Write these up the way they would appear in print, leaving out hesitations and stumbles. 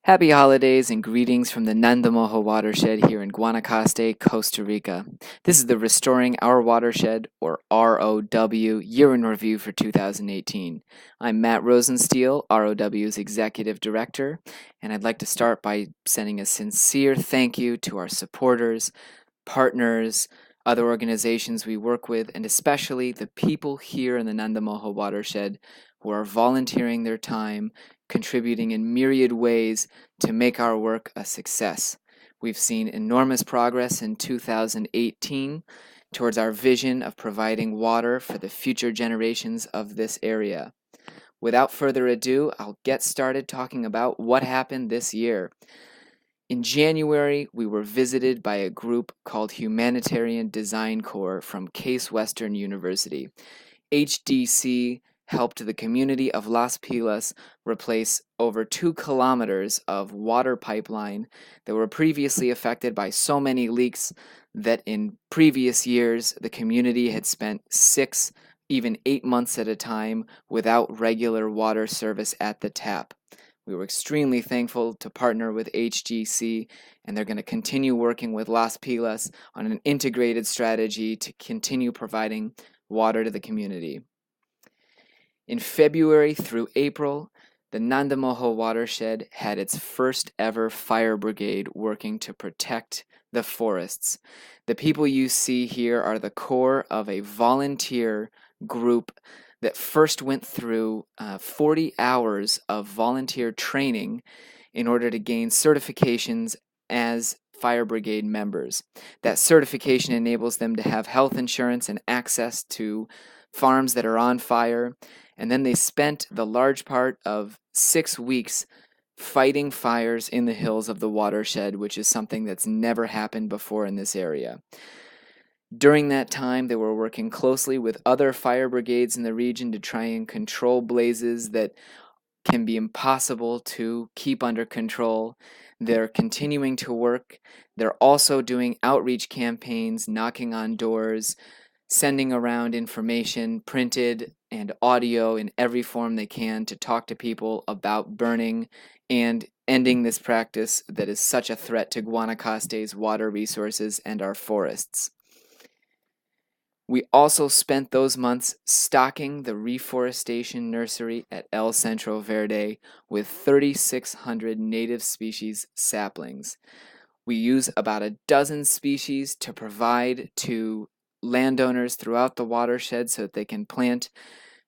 Happy holidays and greetings from the Nandamojo Watershed here in Guanacaste, Costa Rica. This is the Restoring Our Watershed, or ROW, Year in Review for 2018. I'm Matt Rosensteel, ROW's Executive Director, and I'd like to start by sending a sincere thank you to our supporters, partners, other organizations we work with, and especially the people here in the Nandamojo Watershed who are volunteering their time, contributing in myriad ways to make our work a success. We've seen enormous progress in 2018 towards our vision of providing water for the future generations of this area. Without further ado, I'll get started talking about what happened this year. In January, we were visited by a group called Humanitarian Design Corps from Case Western University. HDC helped the community of Las Pilas replace over 2 kilometers of water pipeline that were previously affected by so many leaks that in previous years the community had spent 6, even 8 months at a time without regular water service at the tap. We were extremely thankful to partner with HGC, and they're going to continue working with Las Pilas on an integrated strategy to continue providing water to the community. In February through April, the Nandamojo Watershed had its first ever fire brigade working to protect the forests. The people you see here are the core of a volunteer group that first went through 40 hours of volunteer training in order to gain certifications as fire brigade members. That certification enables them to have health insurance and access to farms that are on fire. And then they spent the large part of 6 weeks fighting fires in the hills of the watershed, which is something that's never happened before in this area. During that time, they were working closely with other fire brigades in the region to try and control blazes that can be impossible to keep under control. They're continuing to work. They're also doing outreach campaigns, knocking on doors, sending around information, printed and audio in every form they can to talk to people about burning and ending this practice that is such a threat to Guanacaste's water resources and our forests. We also spent those months stocking the reforestation nursery at El Centro Verde with 3,600 native species saplings. We use about a dozen species to provide to landowners throughout the watershed so that they can plant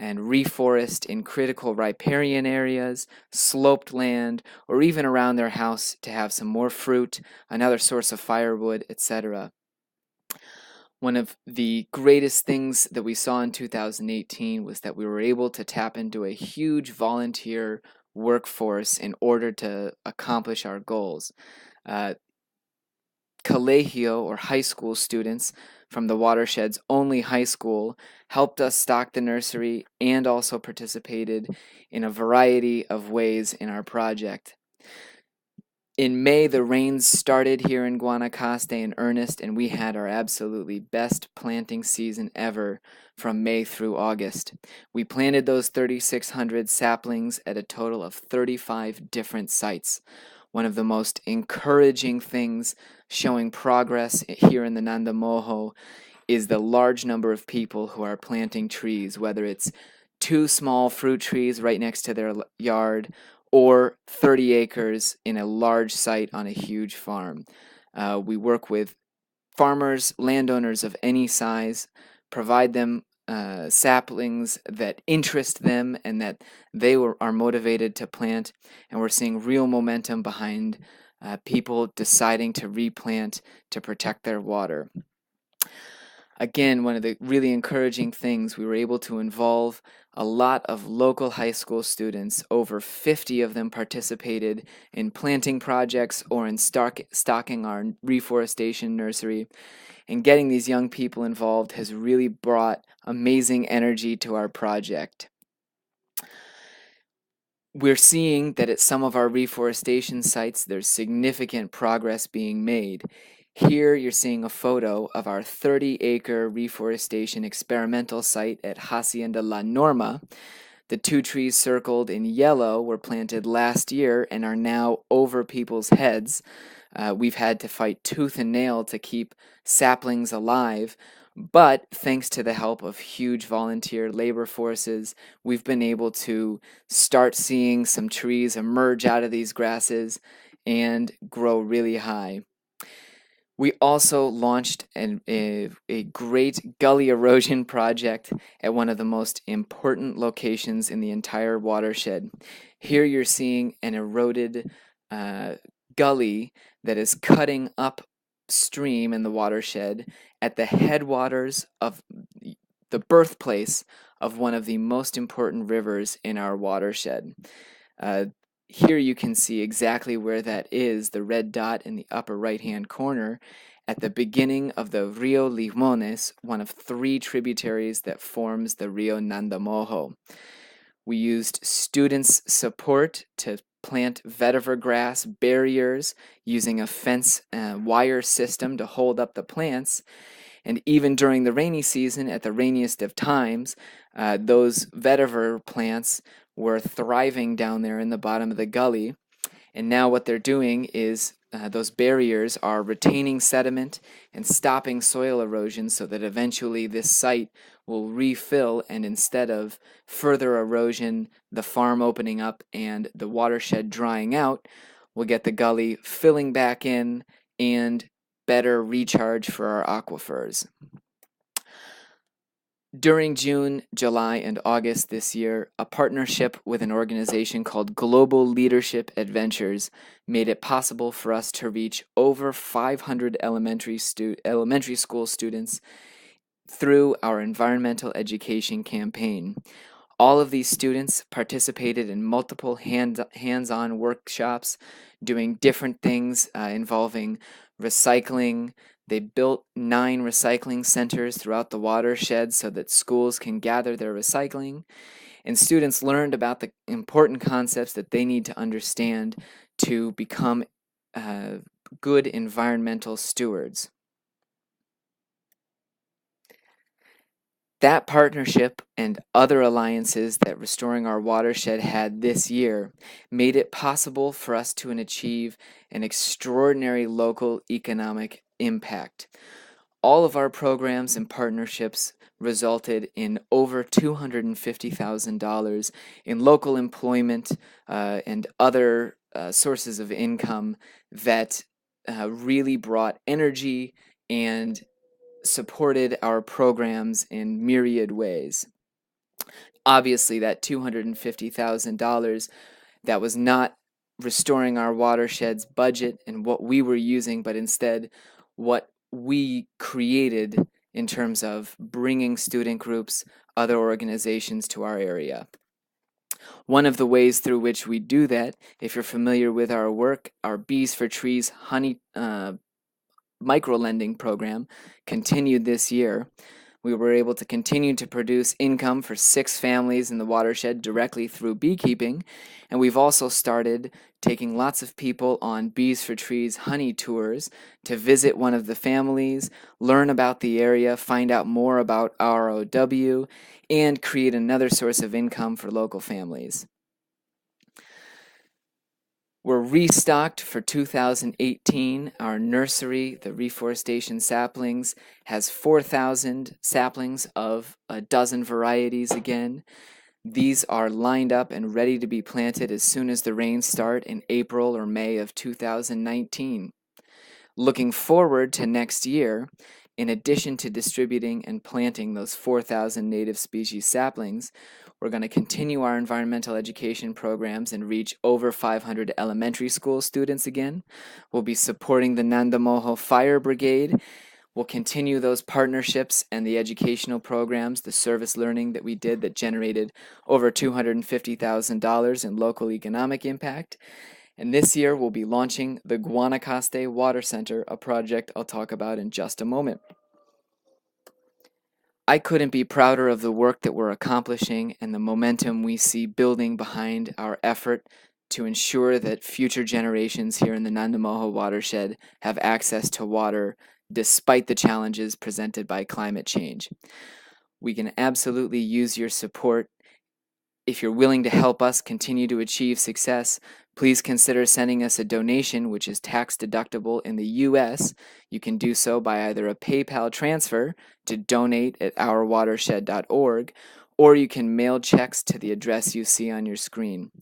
and reforest in critical riparian areas, sloped land, or even around their house to have some more fruit, another source of firewood, etc. One of the greatest things that we saw in 2018 was that we were able to tap into a huge volunteer workforce in order to accomplish our goals. Colegio, or high school students from the watershed's only high school, helped us stock the nursery and also participated in a variety of ways in our project. In May, the rains started here in Guanacaste in earnest, and we had our absolutely best planting season ever from May through August. We planted those 3,600 saplings at a total of 35 different sites. One of the most encouraging things showing progress here in the Nandamojo is the large number of people who are planting trees, whether it's 2 small fruit trees right next to their yard or 30 acres in a large site on a huge farm. We work with farmers, landowners of any size, provide them saplings that interest them and that they are motivated to plant, and we're seeing real momentum behind people deciding to replant to protect their water. Again, one of the really encouraging things, we were able to involve a lot of local high school students. Over 50 of them participated in planting projects or in stocking our reforestation nursery. And getting these young people involved has really brought amazing energy to our project. We're seeing that at some of our reforestation sites, there's significant progress being made. Here you're seeing a photo of our 30-acre reforestation experimental site at Hacienda La Norma. The 2 trees circled in yellow were planted last year and are now over people's heads. We've had to fight tooth and nail to keep saplings alive, but thanks to the help of huge volunteer labor forces, we've been able to start seeing some trees emerge out of these grasses and grow really high. We also launched a great gully erosion project at one of the most important locations in the entire watershed. Here you're seeing an eroded gully that is cutting upstream in the watershed at the headwaters of the birthplace of one of the most important rivers in our watershed. Here you can see exactly where that is, the red dot in the upper right-hand corner, at the beginning of the Rio Limones, one of 3 tributaries that forms the Rio Nandamojo. We used students' support to plant vetiver grass barriers using a fence wire system to hold up the plants. And even during the rainy season, at the rainiest of times, those vetiver plants were thriving down there in the bottom of the gully. And now what they're doing is those barriers are retaining sediment and stopping soil erosion so that eventually this site will refill, and instead of further erosion, the farm opening up and the watershed drying out, we'll get the gully filling back in and better recharge for our aquifers. During June, July, and August this year, a partnership with an organization called Global Leadership Adventures made it possible for us to reach over 500 elementary school students through our environmental education campaign. All of these students participated in multiple hands-on workshops, doing different things involving recycling. They built 9 recycling centers throughout the watershed so that schools can gather their recycling. And students learned about the important concepts that they need to understand to become good environmental stewards. That partnership and other alliances that Restoring Our Watershed had this year made it possible for us to achieve an extraordinary local economic impact. All of our programs and partnerships resulted in over $250,000 in local employment and other sources of income that really brought energy and supported our programs in myriad ways. Obviously, that $250,000, that was not Restoring Our Watershed's budget and what we were using, but instead what we created in terms of bringing student groups, other organizations to our area. One of the ways through which we do that, if you're familiar with our work, our Bees for Trees honey micro-lending program continued this year. We were able to continue to produce income for 6 families in the watershed directly through beekeeping, and we've also started taking lots of people on Bees for Trees honey tours to visit one of the families, learn about the area, find out more about ROW, and create another source of income for local families. We're restocked for 2018. Our nursery, the Reforestation Saplings, has 4,000 saplings of a dozen varieties again. These are lined up and ready to be planted as soon as the rains start in April or May of 2019. Looking forward to next year, in addition to distributing and planting those 4,000 native species saplings, we're going to continue our environmental education programs and reach over 500 elementary school students again. We'll be supporting the Nandamojo Fire Brigade. We'll continue those partnerships and the educational programs, the service learning that we did that generated over $250,000 in local economic impact. And this year we'll be launching the Guanacaste Water Center, a project I'll talk about in just a moment. I couldn't be prouder of the work that we're accomplishing and the momentum we see building behind our effort to ensure that future generations here in the Nandamojo watershed have access to water despite the challenges presented by climate change. We can absolutely use your support if you're willing to help us continue to achieve success, please consider sending us a donation, which is tax deductible in the U.S. You can do so by either a PayPal transfer to donate@ourwatershed.org, or you can mail checks to the address you see on your screen.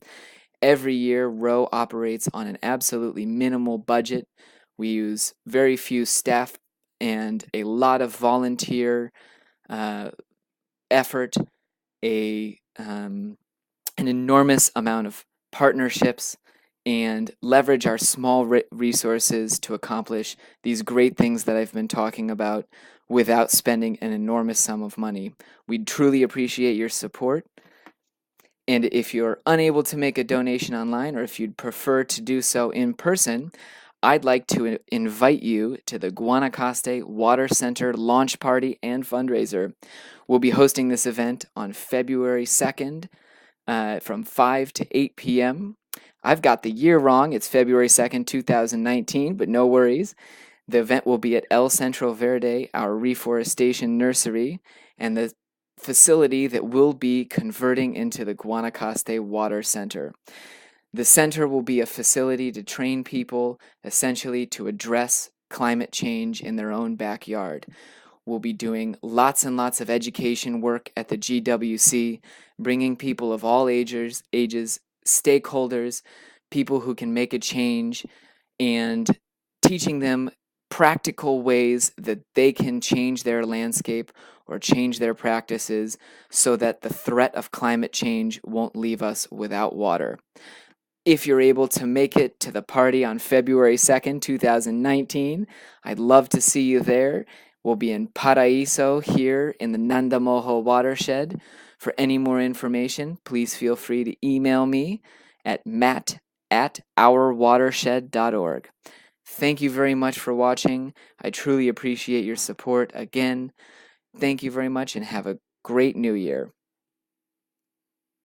Every year, Row operates on an absolutely minimal budget. We use very few staff and a lot of volunteer effort, an enormous amount of partnerships, and leverage our small resources to accomplish these great things that I've been talking about without spending an enormous sum of money. We truly appreciate your support. And if you're unable to make a donation online, or if you'd prefer to do so in person, I'd like to invite you to the Guanacaste Water Center launch party and fundraiser. We'll be hosting this event on February 2nd from 5 to 8 p.m. I've got the year wrong. It's February 2nd, 2019, but no worries. The event will be at El Centro Verde, our reforestation nursery, and the facility that we'll be converting into the Guanacaste Water Center. The center will be a facility to train people essentially to address climate change in their own backyard. We'll be doing lots and lots of education work at the GWC, bringing people of all ages, stakeholders, people who can make a change, and teaching them practical ways that they can change their landscape or change their practices so that the threat of climate change won't leave us without water. If you're able to make it to the party on February 2nd, 2019, I'd love to see you there. We'll be in Paraíso here in the Nandamoho Watershed. For any more information, please feel free to email me at matt@ourwatershed.org. Thank you very much for watching. I truly appreciate your support. Again, thank you very much and have a great new year.